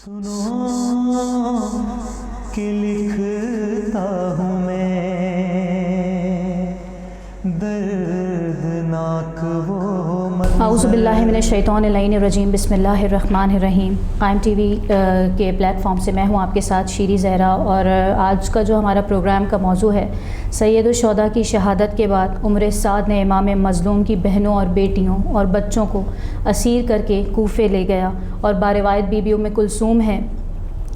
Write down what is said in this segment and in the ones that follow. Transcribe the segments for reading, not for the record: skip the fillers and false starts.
سنو کہ لکھتا ہوں میں دردناک وہ اعوذ باللہ من الشیطان اللعین الرجیم، بسم اللہ الرحمن الرحیم۔ قائم ٹی وی کے پلیٹ فارم سے میں ہوں آپ کے ساتھ شیری زہرا، اور آج کا جو ہمارا پروگرام کا موضوع ہے، سید الشہداء کی شہادت کے بعد عمر سعد نے امام مظلوم کی بہنوں اور بیٹیوں اور بچوں کو اسیر کر کے کوفے لے گیا، اور باروایت بی بی ام کلثوم ہے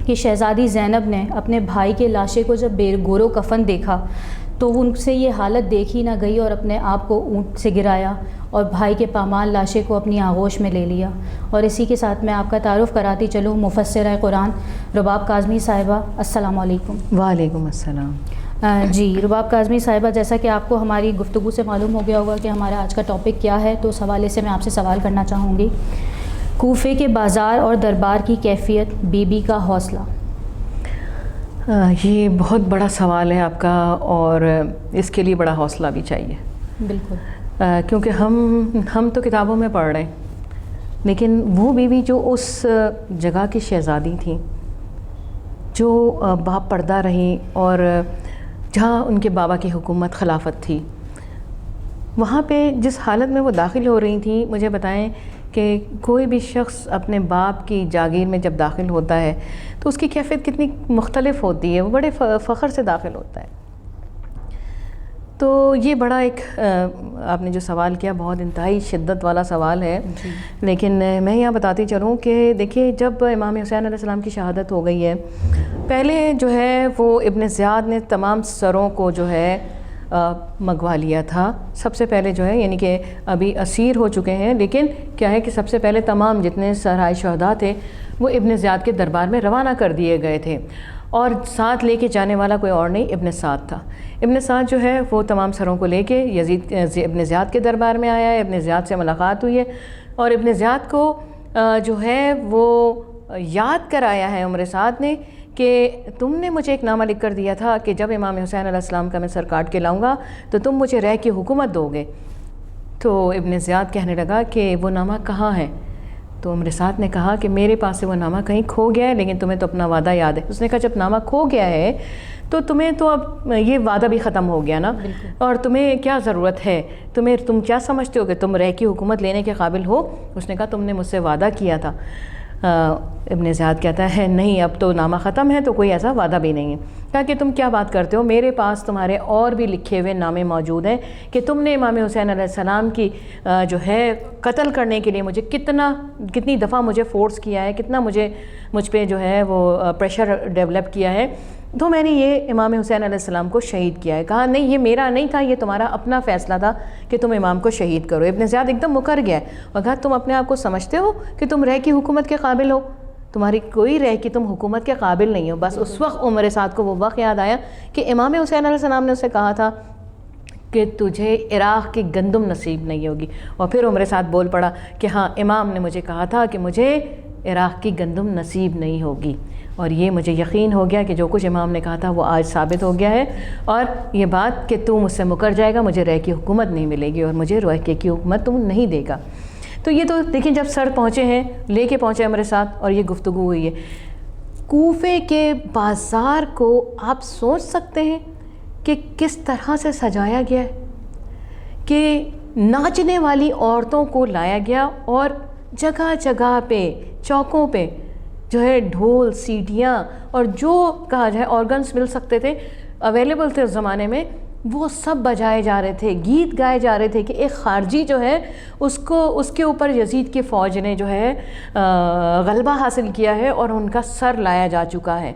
کہ شہزادی زینب نے اپنے بھائی کے لاشے کو جب بے گور و کفن دیکھا تو ان سے یہ حالت دیکھی نہ گئی، اور اپنے آپ کو اونٹ سے گرایا اور بھائی کے پامال لاشے کو اپنی آغوش میں لے لیا۔ اور اسی کے ساتھ میں آپ کا تعارف کراتی چلوں مفسرہ قرآن رباب کاظمی صاحبہ، السلام علیکم۔ وعلیکم السلام۔ جی رباب کاظمی صاحبہ، جیسا کہ آپ کو ہماری گفتگو سے معلوم ہو گیا ہوگا کہ ہمارا آج کا ٹاپک کیا ہے، تو اس حوالے سے میں آپ سے سوال کرنا چاہوں گی، کوفے کے بازار اور دربار کی کیفیت، بی بی کا حوصلہ۔ یہ بہت بڑا سوال ہے آپ کا، اور اس کے لیے بڑا حوصلہ بھی چاہیے۔ بالکل، کیونکہ ہم تو کتابوں میں پڑھ رہے ہیں، لیکن وہ بیوی جو اس جگہ کی شہزادی تھیں، جو با پردہ رہیں، اور جہاں ان کے بابا کی حکومت خلافت تھی، وہاں پہ جس حالت میں وہ داخل ہو رہی تھیں، مجھے بتائیں کہ کوئی بھی شخص اپنے باپ کی جاگیر میں جب داخل ہوتا ہے تو اس کی کیفیت کتنی مختلف ہوتی ہے، وہ بڑے فخر سے داخل ہوتا ہے۔ تو یہ بڑا ایک آپ نے جو سوال کیا، بہت انتہائی شدت والا سوال ہے، لیکن میں یہاں بتاتی چلوں کہ دیکھیے، جب امام حسین علیہ السلام کی شہادت ہو گئی ہے، پہلے جو ہے وہ ابن زیاد نے تمام سروں کو جو ہے منگوا لیا تھا۔ سب سے پہلے جو ہے، یعنی کہ ابھی اسیر ہو چکے ہیں، لیکن کیا ہے کہ سب سے پہلے تمام جتنے سرائے شہداء تھے وہ ابن زیاد کے دربار میں روانہ کر دیے گئے تھے، اور ساتھ لے کے جانے والا کوئی اور نہیں، ابن سعد تھا۔ ابن سعد جو ہے وہ تمام سروں کو لے کے ابن زیاد کے دربار میں آیا ہے، ابن زیاد سے ملاقات ہوئی ہے، اور ابن زیاد کو جو ہے وہ یاد کرایا ہے عمر سعد نے کہ تم نے مجھے ایک نامہ لکھ کر دیا تھا کہ جب امام حسین علیہ السلام کا میں سر کاٹ کے لاؤں گا تو تم مجھے رہ کی حکومت دو گے۔ تو ابن زیاد کہنے لگا کہ وہ نامہ کہاں ہے؟ تو عمر سعد نے کہا کہ میرے پاس سے وہ نامہ کہیں کھو گیا ہے، لیکن تمہیں تو اپنا وعدہ یاد ہے۔ اس نے کہا جب نامہ کھو گیا ہے تو تمہیں تو اب یہ وعدہ بھی ختم ہو گیا نا، اور تمہیں کیا ضرورت ہے، تم کیا سمجھتے ہو کہ تم رہ کی حکومت لینے کے قابل ہو؟ اس نے کہا تم نے مجھ سے وعدہ کیا تھا۔ ابن زیاد کہتا ہے نہیں، اب تو نامہ ختم ہے، تو کوئی ایسا وعدہ بھی نہیں ہے۔ کہا کہ تم کیا بات کرتے ہو، میرے پاس تمہارے اور بھی لکھے ہوئے نامے موجود ہیں کہ تم نے امام حسین علیہ السلام کی جو ہے قتل کرنے کے لیے مجھے کتنی دفعہ مجھے فورس کیا ہے، کتنا مجھ پہ جو ہے وہ پریشر ڈیولپ کیا ہے، تو میں نے یہ امام حسین علیہ السلام کو شہید کیا ہے۔ کہا نہیں، یہ میرا نہیں تھا، یہ تمہارا اپنا فیصلہ تھا کہ تم امام کو شہید کرو۔ ابن زیاد ایک دم مکر گیا ہے، اور کہا تم اپنے آپ کو سمجھتے ہو کہ تم رہ کی حکومت کے قابل ہو؟ تمہاری کوئی رہ کی تم حکومت کے قابل نہیں ہو۔ بس اس وقت عمر سعد کو وہ وقت یاد آیا کہ امام حسین علیہ السلام نے اسے کہا تھا کہ تجھے عراق کی گندم نصیب نہیں ہوگی، اور پھر عمر سعد بول پڑا کہ ہاں، امام نے مجھے کہا تھا کہ مجھے عراق کی گندم نصیب نہیں ہوگی، اور یہ مجھے یقین ہو گیا کہ جو کچھ امام نے کہا تھا وہ آج ثابت ہو گیا ہے، اور یہ بات کہ تو مجھ سے مکر جائے گا، مجھے رہ کی حکومت نہیں ملے گی، اور مجھے رہ کی حکومت تم نہیں دے گا۔ تو یہ تو دیکھیں، جب سر پہنچے ہیں، لے کے پہنچے عمر سعد، اور یہ گفتگو ہوئی ہے۔ کوفے کے بازار کو آپ سوچ سکتے ہیں کہ کس طرح سے سجایا گیا ہے، کہ ناچنے والی عورتوں کو لایا گیا، اور جگہ جگہ پہ چوکوں پہ جو ہے ڈھول، سیٹیاں، اور جو کہا جائے آرگنز مل سکتے تھے، اویلیبل تھے اس زمانے میں، وہ سب بجائے جا رہے تھے، گیت گائے جا رہے تھے کہ ایک خارجی جو ہے اس کے اوپر یزید کی فوج نے جو ہے غلبہ حاصل کیا ہے، اور ان کا سر لایا جا چکا ہے۔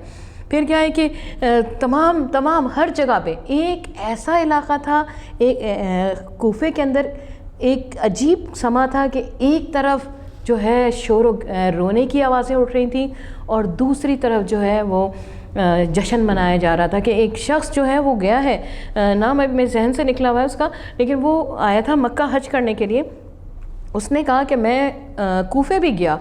پھر کیا ہے کہ تمام ہر جگہ پہ ایک ایسا علاقہ تھا، کوفے کے اندر ایک عجیب سما تھا کہ ایک طرف جو ہے شور و رونے کی آوازیں اٹھ رہی تھیں، اور دوسری طرف جو ہے وہ جشن منایا جا رہا تھا کہ ایک شخص جو ہے وہ گیا ہے، نام اب میرے ذہن سے نکلا ہوا ہے اس کا، لیکن وہ آیا تھا مکہ حج کرنے کے لیے۔ اس نے کہا کہ میں کوفے بھی گیا،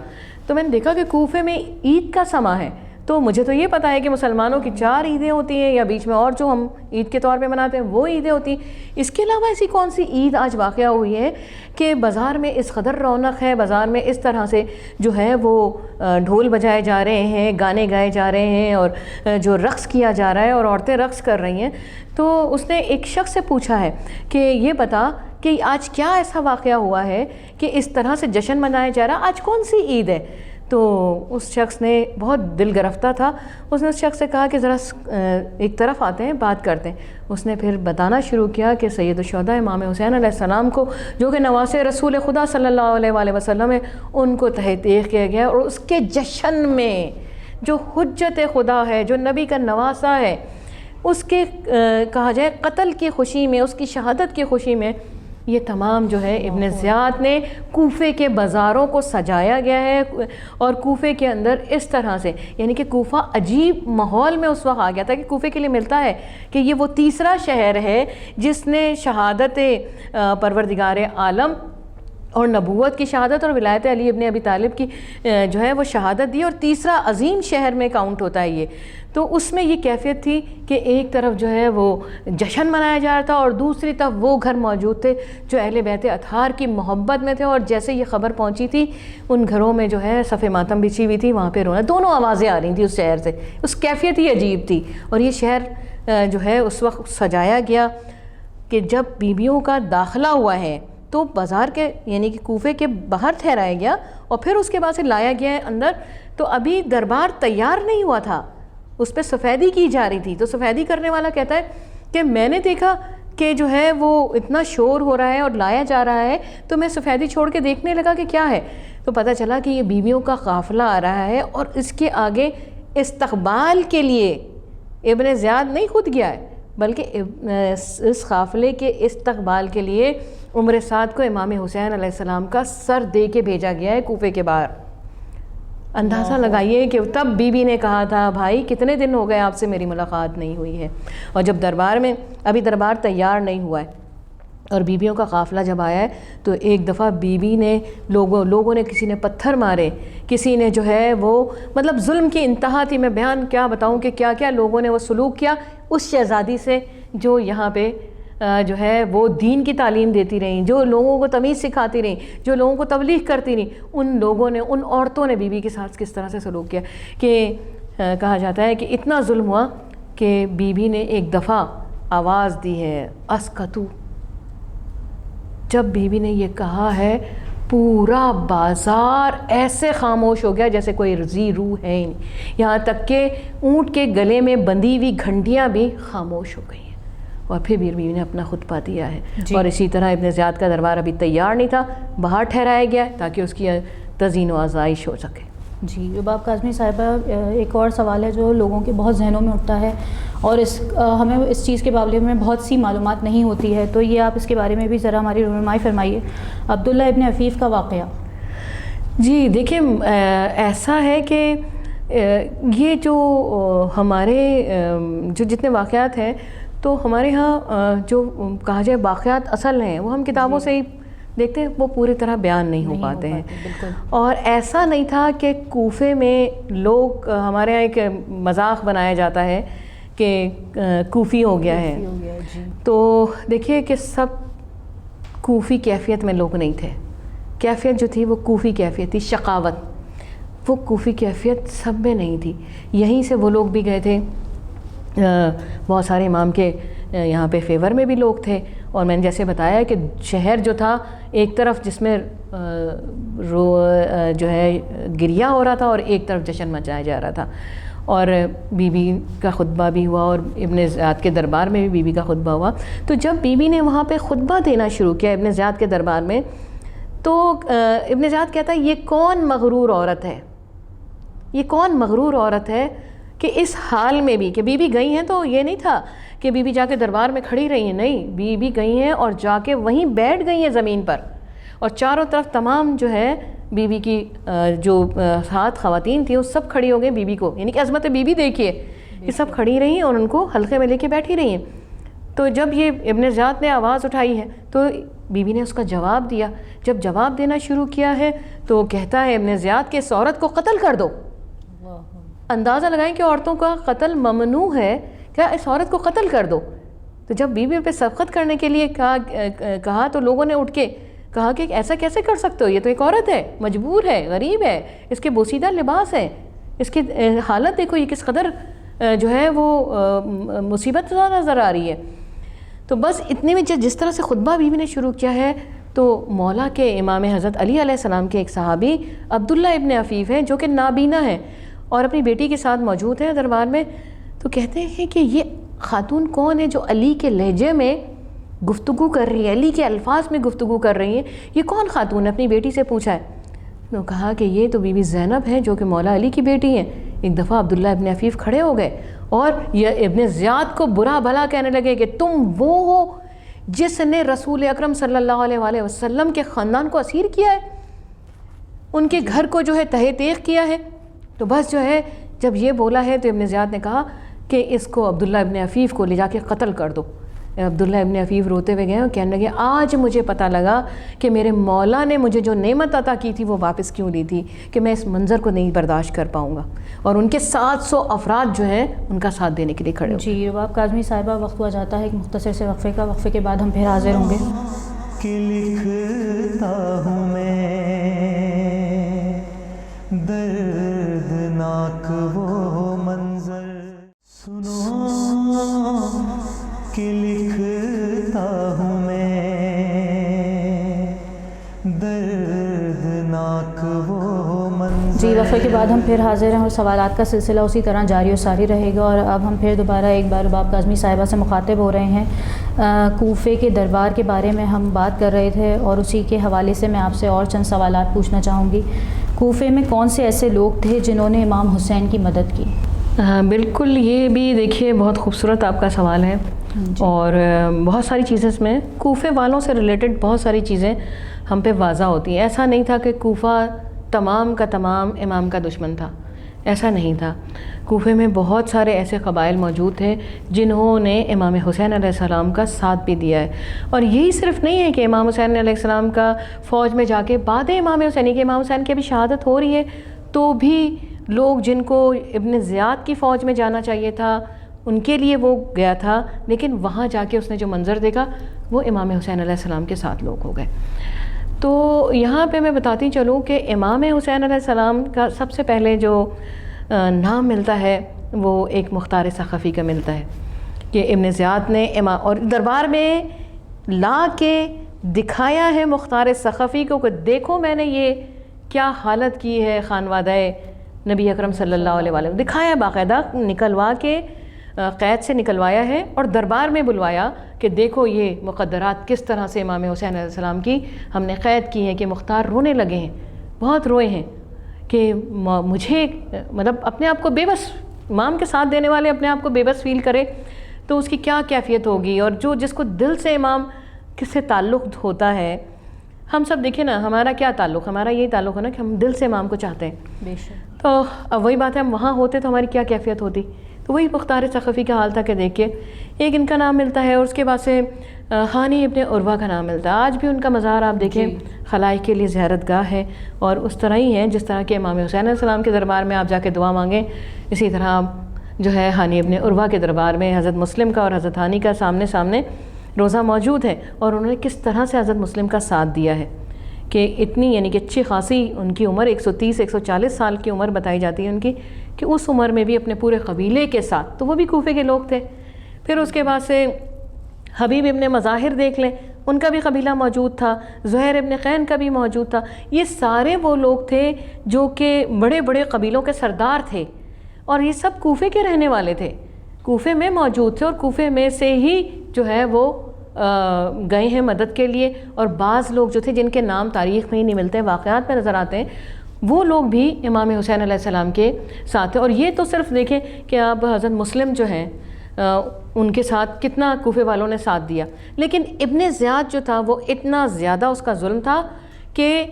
تو میں نے دیکھا کہ کوفے میں عید کا سما ہے، تو مجھے تو یہ پتہ ہے کہ مسلمانوں کی 4 عیدیں ہوتی ہیں، یا بیچ میں اور جو ہم عید کے طور پہ مناتے ہیں وہ عیدیں ہوتی ہیں، اس کے علاوہ ایسی کون سی عید آج واقعہ ہوئی ہے کہ بازار میں اس قدر رونق ہے، بازار میں اس طرح سے جو ہے وہ ڈھول بجائے جا رہے ہیں، گانے گائے جا رہے ہیں، اور جو رقص کیا جا رہا ہے اور عورتیں رقص کر رہی ہیں۔ تو اس نے ایک شخص سے پوچھا ہے کہ یہ بتا کہ آج کیا ایسا واقعہ ہوا ہے کہ اس طرح سے جشن منایا جا رہا، آج کون سی عید ہے؟ تو اس شخص نے بہت دل گرفتہ تھا، اس نے اس شخص سے کہا کہ ذرا ایک طرف آتے ہیں، بات کرتے ہیں۔ اس نے پھر بتانا شروع کیا کہ سید الشہداء امام حسین علیہ السلام کو، جو کہ نواسے رسول خدا صلی اللہ علیہ وآلہ وسلم ہے، ان کو تحقیق کیا گیا، اور اس کے جشن میں جو حجت خدا ہے، جو نبی کا نواسا ہے، اس کے کہا جائے قتل کی خوشی میں، اس کی شہادت کی خوشی میں یہ تمام جو ہے ابن زیاد نے کوفے کے بازاروں کو سجایا گیا ہے، اور کوفے کے اندر اس طرح سے، یعنی کہ کوفہ عجیب ماحول میں اس وقت آ گیا تھا کہ کوفے کے لیے ملتا ہے کہ یہ وہ تیسرا شہر ہے جس نے شہادت پروردگار عالم اور نبوت کی شہادت اور ولایت علی ابن ابی طالب کی جو ہے وہ شہادت دی، اور تیسرا عظیم شہر میں کاؤنٹ ہوتا ہے یہ۔ تو اس میں یہ کیفیت تھی کہ ایک طرف جو ہے وہ جشن منایا جا رہا تھا، اور دوسری طرف وہ گھر موجود تھے جو اہل بیت اطہار کی محبت میں تھے، اور جیسے یہ خبر پہنچی تھی ان گھروں میں جو ہے صف ماتم بچھی ہوئی تھی، وہاں پہ رونا، دونوں آوازیں آ رہی تھیں اس شہر سے، اس کیفیت ہی عجیب تھی۔ اور یہ شہر جو ہے اس وقت سجایا گیا کہ جب بیویوں کا داخلہ ہوا ہے تو بازار کے یعنی کہ کوفے کے باہر ٹھہرایا گیا، اور پھر اس کے بعد سے لایا گیا ہے اندر، تو ابھی دربار تیار نہیں ہوا تھا، اس پہ سفیدی کی جا رہی تھی۔ تو سفیدی کرنے والا کہتا ہے کہ میں نے دیکھا کہ جو ہے وہ اتنا شور ہو رہا ہے اور لایا جا رہا ہے، تو میں سفیدی چھوڑ کے دیکھنے لگا کہ کیا ہے، تو پتہ چلا کہ یہ بیویوں کا قافلہ آ رہا ہے، اور اس کے آگے استقبال کے لیے ابن زیاد نہیں خود گیا ہے، بلکہ اس قافلے کے استقبال کے لیے عمر سعد کو امام حسین علیہ السلام کا سر دے کے بھیجا گیا ہے کوفے کے باہر۔ اندازہ لگائیے کہ تب بی بی نے کہا تھا بھائی کتنے دن ہو گئے آپ سے میری ملاقات نہیں ہوئی ہے، اور جب دربار میں ابھی دربار تیار نہیں ہوا ہے اور بیویوں کا قافلہ جب آیا ہے، تو ایک دفعہ بی بی نے لوگوں نے کسی نے پتھر مارے، کسی نے جو ہے وہ مطلب ظلم کی انتہا تھی، میں بیان کیا بتاؤں کہ کیا کیا لوگوں نے وہ سلوک کیا اس شہزادی سے جو یہاں پہ جو ہے وہ دین کی تعلیم دیتی رہیں، جو لوگوں کو تمیز سکھاتی رہیں، جو لوگوں کو تبلیغ کرتی رہیں، ان لوگوں نے، ان عورتوں نے بی بی کے ساتھ کس طرح سے سلوک کیا کہ کہا جاتا ہے کہ اتنا ظلم ہوا کہ بی بی نے ایک دفعہ آواز دی ہے اسکتو۔ جب بی بی نے یہ کہا ہے پورا بازار ایسے خاموش ہو گیا جیسے کوئی رضی روح ہے ہی نہیں، یہاں تک کہ اونٹ کے گلے میں بندھی ہوئی گھنٹیاں بھی خاموش ہو گئی ہیں، اور پھر بیوی نے اپنا خطبہ دیا ہے۔ اور اسی طرح ابن زیاد کا دربار ابھی تیار نہیں تھا، باہر ٹھہرایا گیا تاکہ اس کی تزئین و آزائش ہو سکے۔ جی رباب کاظمی صاحبہ، ایک اور سوال ہے جو لوگوں کے بہت ذہنوں میں اٹھتا ہے، اور ہمیں اس چیز کے بارے میں بہت سی معلومات نہیں ہوتی ہے، تو یہ آپ اس کے بارے میں بھی ذرا ہماری رہنمائی فرمائیے۔ عبداللہ ابن عفیف کا واقعہ۔ جی دیکھیں، ایسا ہے کہ یہ جو ہمارے جو جتنے واقعات ہیں، تو ہمارے ہاں جو کہا جائے واقعات اصل ہیں وہ ہم کتابوں سے ہی دیکھتے ہیں، وہ پوری طرح بیان نہیں ہو پاتے ہیں۔ اور ایسا نہیں تھا کہ کوفے میں لوگ، ہمارے یہاں ایک مذاق بنایا جاتا ہے کہ کوفی ہو گیا ہے، تو دیکھیے کہ سب کوفی کیفیت میں لوگ نہیں تھے، کیفیت جو تھی وہ کوفی کیفیت تھی، شقاوت، وہ کوفی کیفیت سب میں نہیں تھی۔ یہیں سے وہ لوگ بھی گئے تھے، بہت سارے امام کے یہاں پہ فیور میں بھی لوگ تھے، اور میں نے جیسے بتایا کہ شہر جو تھا ایک طرف جس میں جو ہے گریہ ہو رہا تھا اور ایک طرف جشن مچایا جا رہا تھا، اور بی بی کا خطبہ بھی ہوا، اور ابن زیاد کے دربار میں بھی بی بی کا خطبہ ہوا۔ تو جب بی بی نے وہاں پہ خطبہ دینا شروع کیا ابن زیاد کے دربار میں، تو ابن زیاد کہتا ہے یہ کون مغرور عورت ہے، یہ کون مغرور عورت ہے کہ اس حال میں بھی، کہ بی بی گئی ہیں تو یہ نہیں تھا کہ بی بی جا کے دربار میں کھڑی رہی ہیں، نہیں، بی بی گئی ہیں اور جا کے وہیں بیٹھ گئی ہیں زمین پر، اور چاروں طرف تمام جو ہے بی بی کی جو 7 خواتین تھیں وہ سب کھڑی ہو گئی بی بی کو، یعنی کہ عظمت بی بی دیکھیے، یہ سب کھڑی رہی اور ان کو حلقے میں لے کے بیٹھی رہی ہیں۔ تو جب یہ ابن زیاد نے آواز اٹھائی ہے تو بی بی نے اس کا جواب دیا، جب جواب دینا شروع کیا ہے تو کہتا ہے ابن زیاد کہ اس عورت کو قتل کر دو، اندازہ لگائیں کہ عورتوں کا قتل ممنوع ہے، کیا اس عورت کو قتل کر دو. تو جب بیوی پہ سبقت کرنے کے لیے کہا تو لوگوں نے اٹھ کے کہا کہ ایسا کیسے کر سکتے ہو، یہ تو ایک عورت ہے، مجبور ہے، غریب ہے، اس کے بوسیدہ لباس ہے، اس کی حالت دیکھو، یہ کس قدر جو ہے وہ مصیبت نظر آ رہی ہے. تو بس اتنے میں جس طرح سے خطبہ بیوی نے شروع کیا ہے تو مولا کے امام حضرت علی علیہ السلام کے ایک صحابی عبداللہ ابن عفیف ہیں جو کہ نابینا ہیں اور اپنی بیٹی کے ساتھ موجود ہیں دربار میں. تو کہتے ہیں کہ یہ خاتون کون ہے جو علی کے لہجے میں گفتگو کر رہی ہے، علی کے الفاظ میں گفتگو کر رہی ہیں، یہ کون خاتون ہے؟ اپنی بیٹی سے پوچھا ہے. تو کہا کہ یہ تو بی بی زینب ہے جو کہ مولا علی کی بیٹی ہیں. ایک دفعہ عبداللہ ابن عفیف کھڑے ہو گئے اور یہ ابن زیاد کو برا بھلا کہنے لگے کہ تم وہ ہو جس نے رسول اکرم صلی اللہ علیہ وآلہ وسلم کے خاندان کو اسیر کیا ہے، ان کے گھر کو جو ہے تہہ تیغ کیا ہے. تو بس جو ہے جب یہ بولا ہے تو ابن زیاد نے کہا کہ اس کو عبداللہ ابن عفیف کو لے جا کے قتل کر دو. عبداللہ ابن عفیف روتے ہوئے گئے اور کہنے لگے آج مجھے پتہ لگا کہ میرے مولا نے مجھے جو نعمت عطا کی تھی وہ واپس کیوں لی تھی، کہ میں اس منظر کو نہیں برداشت کر پاؤں گا. اور ان کے 700 افراد جو ہیں ان کا ساتھ دینے کے لیے کھڑے ہو. جی رباب کاظمی صاحبہ، وقت ہوا جاتا ہے ایک مختصر سے وقفے کا. وقفے کے بعد ہم پھر حاضر ہوں گے. کہ لکھتا ہوں میں دردناک وہ منظر، سنو کہ لکھتا ہوں میں دردناک وہ منظر. جی وقفے کے بعد ہم پھر حاضر ہیں اور سوالات کا سلسلہ اسی طرح جاری و ساری رہے گا. اور اب ہم پھر دوبارہ ایک بار رباب کاظمی صاحبہ سے مخاطب ہو رہے ہیں. کوفے کے دربار کے بارے میں ہم بات کر رہے تھے اور اسی کے حوالے سے میں آپ سے اور چند سوالات پوچھنا چاہوں گی. کوفے میں کون سے ایسے لوگ تھے جنہوں نے امام حسین کی مدد کی؟ بالکل، یہ بھی دیکھیے بہت خوبصورت آپ کا سوال ہے. اور بہت ساری چیزیں اس میں کوفے والوں سے ریلیٹڈ بہت ساری چیزیں ہم پہ واضح ہوتی ہیں. ایسا نہیں تھا کہ کوفہ تمام کا تمام امام کا دشمن تھا، ایسا نہیں تھا. کوفے میں بہت سارے ایسے قبائل موجود تھے جنہوں نے امام حسین علیہ السلام کا ساتھ بھی دیا ہے. اور یہی صرف نہیں ہے کہ امام حسین علیہ السلام کا فوج میں جا کے بعد امام حسینی کہ امام حسین کی ابھی شہادت ہو رہی ہے تو بھی لوگ جن کو ابن زیاد کی فوج میں جانا چاہیے تھا ان کے لیے وہ گیا تھا، لیکن وہاں جا کے اس نے جو منظر دیکھا وہ امام حسین علیہ السلام کے ساتھ لوگ ہو گئے. تو یہاں پہ میں بتاتی چلوں کہ امام حسین علیہ السلام کا سب سے پہلے جو نام ملتا ہے وہ ایک مختار ثقفی کا ملتا ہے کہ ابن زیاد نے اور دربار میں لا کے دکھایا ہے مختار ثقفی کو کہ دیکھو میں نے یہ کیا حالت کی ہے خانوادہ نبی اکرم صلی اللہ علیہ وآلہ، دکھایا باقاعدہ، نکلوا کے قید سے نکلوایا ہے اور دربار میں بلوایا کہ دیکھو یہ مقدرات کس طرح سے امام حسین علیہ السلام کی ہم نے قید کی ہیں. کہ مختار رونے لگے ہیں، بہت روئے ہیں کہ مجھے مطلب اپنے آپ کو بے بس، امام کے ساتھ دینے والے اپنے آپ کو بے بس فیل کرے تو اس کی کیا کیفیت ہوگی. اور جس کو دل سے امام کس سے تعلق ہوتا ہے، ہم سب دیکھیں نا ہمارا کیا تعلق، ہمارا یہی تعلق ہے نا کہ ہم دل سے امام کو چاہتے ہیں. بے شک. تو اب وہی بات ہے، ہم وہاں ہوتے تو ہماری کیا کیفیت ہوتی. تو وہی مختار ثقفی کا حال تھا کہ دیکھیے ایک ان کا نام ملتا ہے اور اس کے بعد سے ہانی ابن عروہ کا نام ملتا ہے. آج بھی ان کا مزار آپ دیکھیں خلائق کے لیے زیارت گاہ ہے اور اس طرح ہی ہے جس طرح کہ امام حسین علیہ السلام کے دربار میں آپ جا کے دعا مانگیں، اسی طرح جو ہے ہانی ابن عروہ کے دربار میں حضرت مسلم کا اور حضرت ہانی کا سامنے سامنے روزہ موجود ہے. اور انہوں نے کس طرح سے حضرت مسلم کا ساتھ دیا ہے کہ اتنی یعنی کہ اچھی خاصی ان کی عمر 130-140 سال کی عمر بتائی جاتی ہے ان کی، کہ اس عمر میں بھی اپنے پورے قبیلے کے ساتھ، تو وہ بھی کوفے کے لوگ تھے. پھر اس کے بعد سے حبیب ابن مظاہر دیکھ لیں، ان کا بھی قبیلہ موجود تھا، زہیر ابن قین کا بھی موجود تھا. یہ سارے وہ لوگ تھے جو کہ بڑے بڑے قبیلوں کے سردار تھے اور یہ سب کوفے کے رہنے والے تھے، کوفے میں موجود تھے اور کوفے میں سے ہی جو ہے وہ گئے ہیں مدد کے لیے. اور بعض لوگ جو تھے جن کے نام تاریخ میں ہی نہیں ملتے، واقعات میں نظر آتے ہیں، وہ لوگ بھی امام حسین علیہ السلام کے ساتھ تھے. اور یہ تو صرف دیکھیں کہ آپ حضرت مسلم جو ہیں ان کے ساتھ کتنا کوفے والوں نے ساتھ دیا. لیکن ابن زیاد جو تھا وہ اتنا زیادہ اس کا ظلم تھا کہ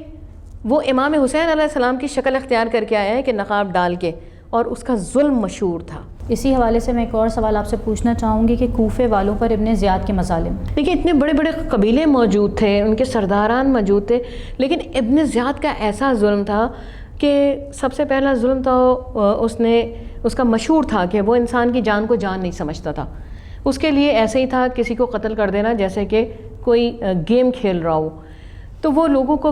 وہ امام حسین علیہ السلام کی شکل اختیار کر کے آیا ہے کہ نقاب ڈال کے، اور اس کا ظلم مشہور تھا. اسی حوالے سے میں ایک اور سوال آپ سے پوچھنا چاہوں گی کہ کوفے والوں پر ابن زیاد کے مظالم. دیکھیں اتنے بڑے بڑے قبیلے موجود تھے، ان کے سرداران موجود تھے، لیکن ابن زیاد کا ایسا ظلم تھا کہ سب سے پہلا ظلم تو اس کا مشہور تھا کہ وہ انسان کی جان کو جان نہیں سمجھتا تھا. اس کے لیے ایسے ہی تھا کسی کو قتل کر دینا جیسے کہ کوئی گیم کھیل رہا ہو. تو وہ لوگوں کو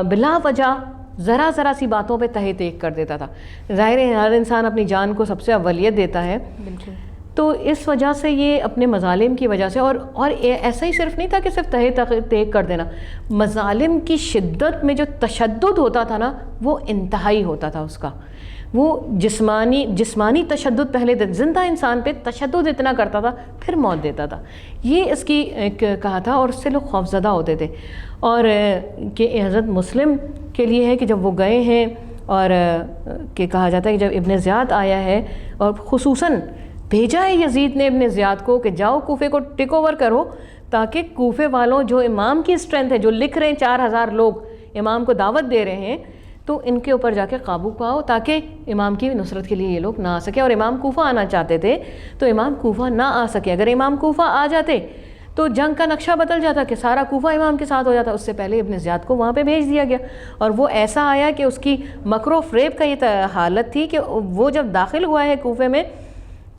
بلا وجہ ذرا سی باتوں پہ تہہ تیک کر دیتا تھا. ظاہر ہے ہر انسان اپنی جان کو سب سے اولیت دیتا ہے. بالکل. تو اس وجہ سے یہ اپنے مظالم کی وجہ سے اور ایسا ہی صرف نہیں تھا کہ صرف تہہ تیک کر دینا. مظالم کی شدت میں جو تشدد ہوتا تھا نا وہ انتہائی ہوتا تھا اس کا. وہ جسمانی تشدد پہلے زندہ انسان پہ تشدد اتنا کرتا تھا پھر موت دیتا تھا. یہ اس کی ایک کہا تھا اور اس سے لوگ خوفزدہ ہوتے تھے. اور کہ حضرت مسلم کے لیے ہے کہ جب وہ گئے ہیں اور کہ کہا جاتا ہے کہ جب ابن زیاد آیا ہے اور خصوصاً بھیجا ہے یزید نے ابن زیاد کو کہ جاؤ کوفے کو ٹیک اوور کرو تاکہ کوفے والوں جو امام کی اسٹرینتھ ہے جو لکھ رہے ہیں 4000 لوگ امام کو دعوت دے رہے ہیں تو ان کے اوپر جا کے قابو پاؤ تاکہ امام کی نصرت کے لیے یہ لوگ نہ آ سکے. اور امام کوفہ آنا چاہتے تھے تو امام کوفہ نہ آ سکے. اگر امام کوفہ آ جاتے تو جنگ کا نقشہ بدل جاتا کہ سارا کوفہ امام کے ساتھ ہو جاتا. اس سے پہلے ابن زیاد کو وہاں پہ بھیج دیا گیا اور وہ ایسا آیا کہ اس کی مکر و فریب کا یہ حالت تھی کہ وہ جب داخل ہوا ہے کوفے میں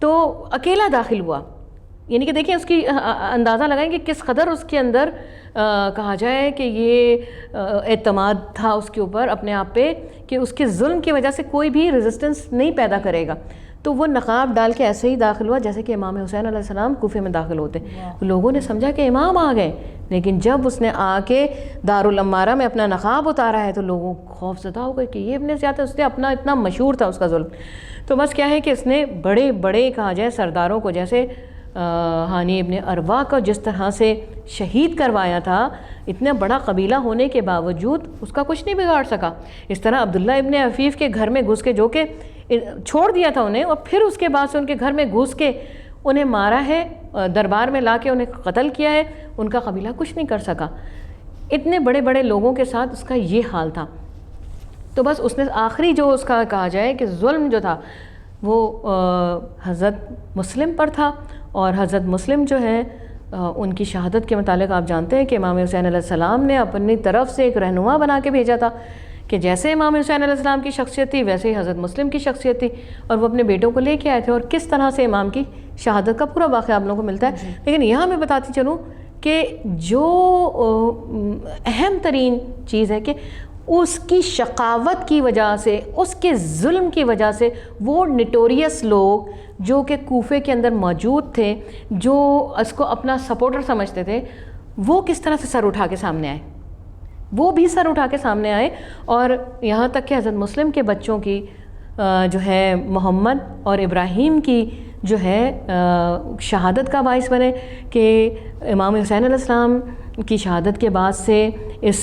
تو اکیلا داخل ہوا. یعنی کہ دیکھیں اس کی اندازہ لگائیں کہ کس قدر اس کے اندر کہا جائے کہ یہ اعتماد تھا اس کے اوپر اپنے آپ پہ کہ اس کے ظلم کی وجہ سے کوئی بھی ریزسٹنس نہیں پیدا کرے گا. تو وہ نقاب ڈال کے ایسے ہی داخل ہوا جیسے کہ امام حسین علیہ السلام کوفے میں داخل ہوتے. لوگوں نے سمجھا کہ امام آ گئے لیکن جب اس نے آ کے دارالامارہ میں اپنا نقاب اتارا ہے تو لوگوں خوف زدہ ہو گئے کہ یہ ابن زیاد ہے. اس نے اپنا اتنا مشہور تھا اس کا ظلم. تو بس کیا ہے کہ اس نے بڑے بڑے کہا جائے سرداروں کو جیسے ہانی ابن اروا کو جس طرح سے شہید کروایا تھا اتنا بڑا قبیلہ ہونے کے باوجود اس کا کچھ نہیں بگاڑ سکا. اس طرح عبداللہ ابن عفیف کے گھر میں گھس کے جو کہ چھوڑ دیا تھا انہیں اور پھر اس کے بعد سے ان کے گھر میں گھس کے انہیں مارا ہے دربار میں لا کے انہیں قتل کیا ہے. ان کا قبیلہ کچھ نہیں کر سکا. اتنے بڑے بڑے لوگوں کے ساتھ اس کا یہ حال تھا. تو بس اس نے آخری جو اس کا کہا جائے کہ ظلم جو تھا وہ حضرت مسلم پر تھا. اور حضرت مسلم جو ہے ان کی شہادت کے متعلق آپ جانتے ہیں کہ امام حسین علیہ السلام نے اپنی طرف سے ایک رہنما بنا کے بھیجا تھا کہ جیسے امام حسین علیہ السلام کی شخصیت تھی ویسے ہی حضرت مسلم کی شخصیت تھی. اور وہ اپنے بیٹوں کو لے کے آئے تھے اور کس طرح سے امام کی شہادت کا پورا واقعہ آپ لوگوں کو ملتا ہے. لیکن یہاں میں بتاتی چلوں کہ جو اہم ترین چیز ہے کہ اس کی شقاوت کی وجہ سے اس کے ظلم کی وجہ سے وہ نٹوریس لوگ جو کہ کوفے کے اندر موجود تھے جو اس کو اپنا سپورٹر سمجھتے تھے وہ کس طرح سے سر اٹھا کے سامنے آئے. وہ بھی سر اٹھا کے سامنے آئے اور یہاں تک کہ حضرت مسلم کے بچوں کی جو ہے محمد اور ابراہیم کی جو ہے شہادت کا باعث بنے کہ امام حسین علیہ السلام کی شہادت کے بعد سے اس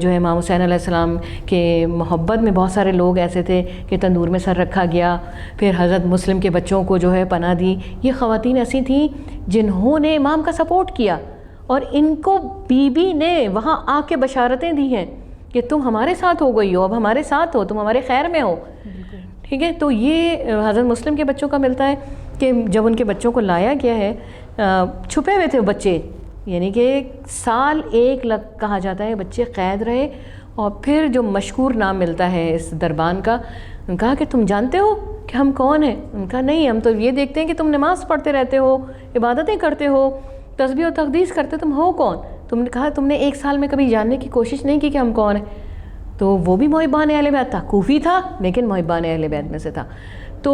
جو ہے امام حسین علیہ السلام کے محبت میں بہت سارے لوگ ایسے تھے کہ تندور میں سر رکھا گیا. پھر حضرت مسلم کے بچوں کو جو ہے پناہ دی. یہ خواتین ایسی تھیں جنہوں نے امام کا سپورٹ کیا اور ان کو بی بی نے وہاں آ کے بشارتیں دی ہیں کہ تم ہمارے ساتھ ہو گئی ہو, اب ہمارے ساتھ ہو, تم ہمارے خیر میں ہو. ٹھیک ہے. تو یہ حضرت مسلم کے بچوں کا ملتا ہے کہ جب ان کے بچوں کو لایا گیا ہے چھپے ہوئے تھے بچے, یعنی کہ سال ایک کہا جاتا ہے بچے قید رہے. اور پھر جو مشکور نام ملتا ہے اس دربان کا, ان کہا کہ تم جانتے ہو کہ ہم کون ہیں؟ ان کہا نہیں, ہم تو یہ دیکھتے ہیں کہ تم نماز پڑھتے رہتے ہو, عبادتیں کرتے ہو, تسبیح و تقدیس کرتے, تم ہو کون؟ تم نے کہا تم نے ایک سال میں کبھی جاننے کی کوشش نہیں کی کہ ہم کون ہیں. تو وہ بھی محبان اہل بیت تھا, کوفی تھا لیکن محبان اہل بیت میں سے تھا. تو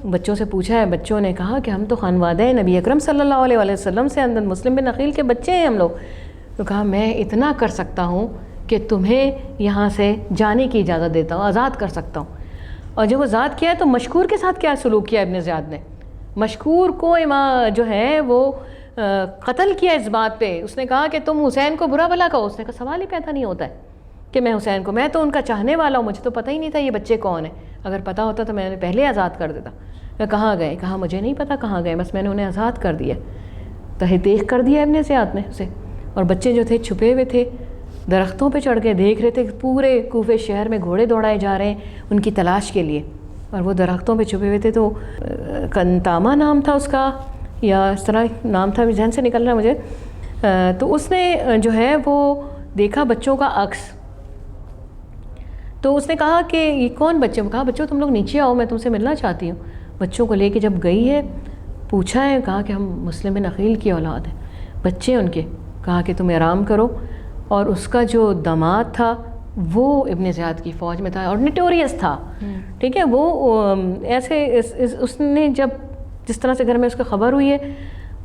بچوں سے پوچھا ہے, بچوں نے کہا کہ ہم تو خانوادہ نبی اکرم صلی اللہ علیہ وسلم سے حضرت مسلم بن عقیل کے بچے ہیں ہم لوگ. تو کہا میں اتنا کر سکتا ہوں کہ تمہیں یہاں سے جانے کی اجازت دیتا ہوں, آزاد کر سکتا ہوں. اور جب وہ آزاد کیا ہے تو مشکور کے ساتھ کیا سلوک کیا ابن زیاد نے؟ مشکور کو جو ہے وہ قتل کیا اس بات پہ. اس نے کہا کہ تم حسین کو برا بھلا کہو. اس نے کہا سوال ہی پیدا نہیں ہوتا ہے کہ میں حسین کو, میں تو ان کا چاہنے والا ہوں, مجھے تو پتہ ہی نہیں تھا یہ بچے کون ہیں. اگر پتہ ہوتا تو میں نے پہلے آزاد کر دیتا. میں کہاں گئے؟ کہا مجھے نہیں پتہ کہاں گئے, بس میں نے انہیں آزاد کر دیا, تہہ تیغ کر دیا ابن زیاد نے اسے. اور بچے جو تھے چھپے ہوئے تھے, درختوں پہ چڑھ کے دیکھ رہے تھے پورے کوفے شہر میں گھوڑے دوڑائے جا رہے ہیں ان کی تلاش کے لیے. اور وہ درختوں پہ چھپے ہوئے تھے. تو کنتاما نام تھا اس کا یا اس طرح نام تھا, ذہن سے نکل رہا مجھے. تو اس نے جو ہے وہ دیکھا بچوں کا عکس. تو اس نے کہا کہ یہ کون بچے؟ کہا بچوں تم لوگ نیچے آؤ، میں تم سے ملنا چاہتی ہوں. بچوں کو لے کے جب گئی ہے، پوچھا ہے، کہا کہ ہم مسلم بن عقیل کی اولاد ہیں. بچے ان کے کہا کہ تم آرام کرو. اور اس کا جو داماد تھا وہ ابن زیاد کی فوج میں تھا اور نٹوریس تھا. ٹھیک ہے، وہ ایسے اس نے جس طرح سے گھر میں اس کو خبر ہوئی ہے،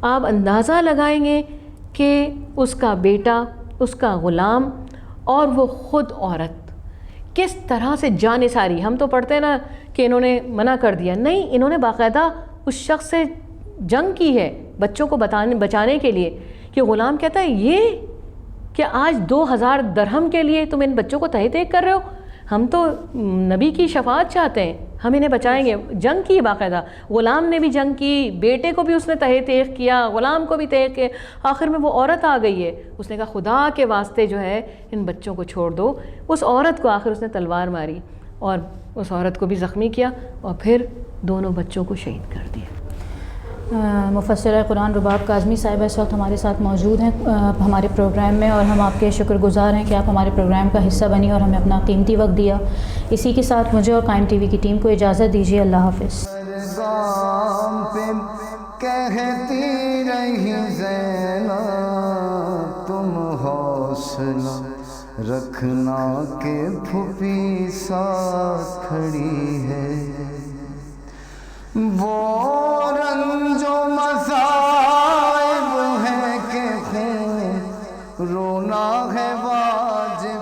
آپ اندازہ لگائیں گے کہ اس کا بیٹا، اس کا غلام اور وہ خود عورت کس طرح سے جانثاری. ہم تو پڑھتے ہیں نا کہ انہوں نے منع کر دیا، نہیں، انہوں نے باقاعدہ اس شخص سے جنگ کی ہے بچوں کو بچانے کے لیے. کہ غلام کہتا ہے یہ کہ آج 2000 درہم کے لیے تم ان بچوں کو تہہ تیگ کر رہے ہو؟ ہم تو نبی کی شفاعت چاہتے ہیں، ہم انہیں بچائیں گے. جنگ کی باقاعدہ، غلام نے بھی جنگ کی، بیٹے کو بھی اس نے تہہ تیگ کیا، غلام کو بھی تہہ کیا. آخر میں وہ عورت آ گئی ہے، اس نے کہا خدا کے واسطے جو ہے ان بچوں کو چھوڑ دو. اس عورت کو آخر اس نے تلوار ماری اور اس عورت کو بھی زخمی کیا اور پھر دونوں بچوں کو شہید کر دیا. مفسرہ قرآن رباب کاظمی صاحبہ اس وقت ہمارے ساتھ موجود ہیں ہمارے پروگرام میں، اور ہم آپ کے شکر گزار ہیں کہ آپ ہمارے پروگرام کا حصہ بنی اور ہمیں اپنا قیمتی وقت دیا. اسی کے ساتھ مجھے اور قائم ٹی وی کی ٹیم کو اجازت دیجیے. اللہ حافظ. کہتی رہی زینب تم حوصلہ رکھنا کہ پھوپھی ساتھ کھڑی ہے. وہ رنج و مصائب ہے کہ خون رونا ہے واجب